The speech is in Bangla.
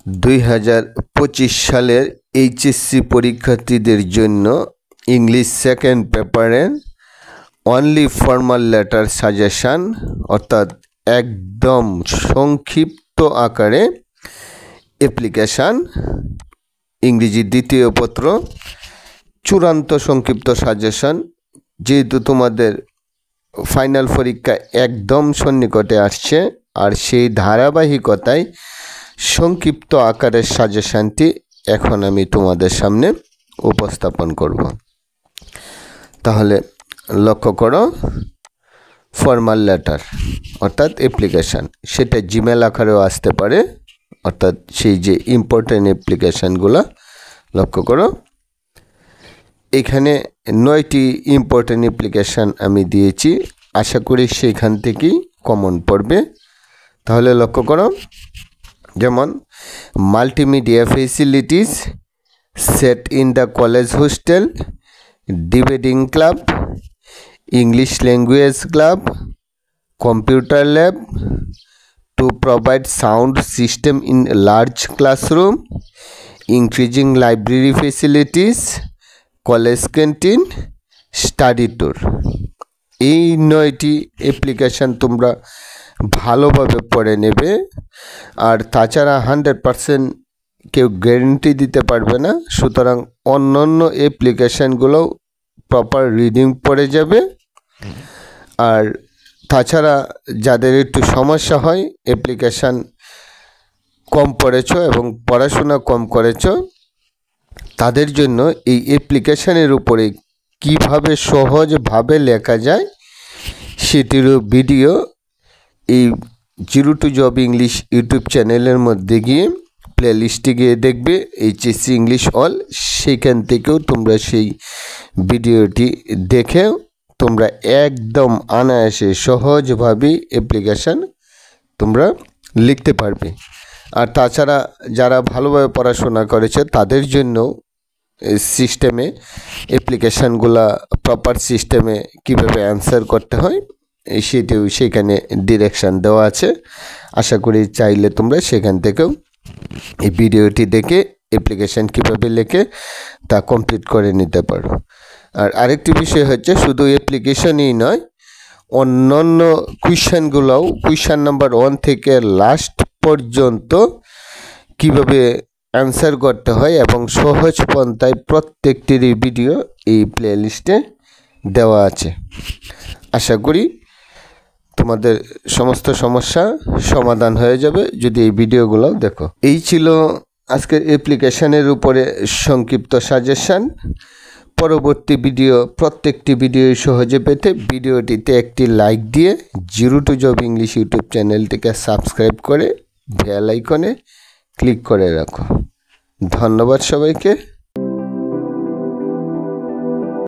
2025 সালের এইচএসসি পরীক্ষার্থীদের জন্য ইংলিশ সেকেন্ড পেপারে অনলি ফর্মাল লেটার সাজেশন অর্থাৎ একদম সংক্ষিপ্ত আকারে অ্যাপ্লিকেশান, ইংরেজি দ্বিতীয় পত্র, চূড়ান্ত সংক্ষিপ্ত সাজেশন। যেহেতু তোমাদের ফাইনাল পরীক্ষা একদম সন্নিকটে আসছে, আর সেই ধারাবাহিকতায় সংক্ষিপ্ত আকারের সাজেশনটি এখন আমি তোমাদের সামনে উপস্থাপন করব। তাহলে লক্ষ্য করো, ফর্মাল লেটার অর্থাৎ অ্যাপ্লিকেশান, সেটা জিমেল আকারেও আসতে পারে, অর্থাৎ সেই যে ইম্পর্টেন্ট অ্যাপ্লিকেশানগুলো। লক্ষ্য করো, এখানে 9টি ইম্পর্টেন্ট অ্যাপ্লিকেশান আমি দিয়েছি, আশা করি সেইখান থেকেই কমন পড়বে। তাহলে লক্ষ্য করো, যেমন multimedia facilities, set in the college hostel, debating club, English language club, computer lab, to provide sound system in a large classroom, increasing library facilities, college canteen, study tour। এই 9টি অ্যাপ্লিকেশান তোমরা ভালোভাবে পড়ে নেবে। আর তাছাড়া 100% কেউ গ্যারেন্টি দিতে পারবে না, সুতরাং অন্যান্য অ্যাপ্লিকেশানগুলোও প্রপার রিডিং পড়ে যাবে। আর তাছাড়া যাদের একটু সমস্যা হয়, অ্যাপ্লিকেশান কম পড়েছ এবং পড়াশোনা কম করেছ, তাদের জন্য এই অ্যাপ্লিকেশানের উপরে কিভাবে সহজভাবে লেখা যায় সেটিরও ভিডিও এই zero to job English YouTube চ্যানেলের মধ্যে গিয়ে প্লেলিস্টে গিয়ে দেখবে এইচএসসি ইংলিশ অল, সেইখান থেকেও তোমরা সেই ভিডিওটি দেখে তোমরা একদম অনায়াসে সহজভাবে অ্যাপ্লিকেশান তোমরা লিখতে পারবে। আর তাছাড়া যারা ভালোভাবে পড়াশোনা করেছে তাদের জন্য সিস্টেমে অ্যাপ্লিকেশানগুলা প্রপার সিস্টেমে কীভাবে অ্যান্সার করতে হয় সেটিও সেখানে ডিরেকশান দেওয়া আছে। আশা করি চাইলে তোমরা সেখান থেকেও এই ভিডিওটি দেখে অ্যাপ্লিকেশান কীভাবে লেখে তা কমপ্লিট করে নিতে পারো। আর আরেকটি বিষয় হচ্ছে, শুধু অ্যাপ্লিকেশনই নয়, অন্যান্য কুয়েশনগুলোও কুয়েশন নাম্বার 1 থেকে লাস্ট পর্যন্ত কিভাবে অ্যান্সার করতে হয় এবং সহজ পন্থায় প্রত্যেকটিরই ভিডিও এই প্লেলিস্টে দেওয়া আছে। আশা করি তোমাদের সমস্ত সমস্যা সমাধান হয়ে যাবে যদি এই ভিডিওগুলো দেখো। এই ছিল আজকের অ্যাপ্লিকেশানের উপরে সংক্ষিপ্ত সাজেশন। পরবর্তী ভিডিও প্রত্যেকটি ভিডিও সহজে পেতে ভিডিওটিতে একটি লাইক দিয়ে zero to job English YouTube চ্যানেলটিকে সাবস্ক্রাইব করে বেল আইকনে ক্লিক করে রাখো। ধন্যবাদ সবাইকে।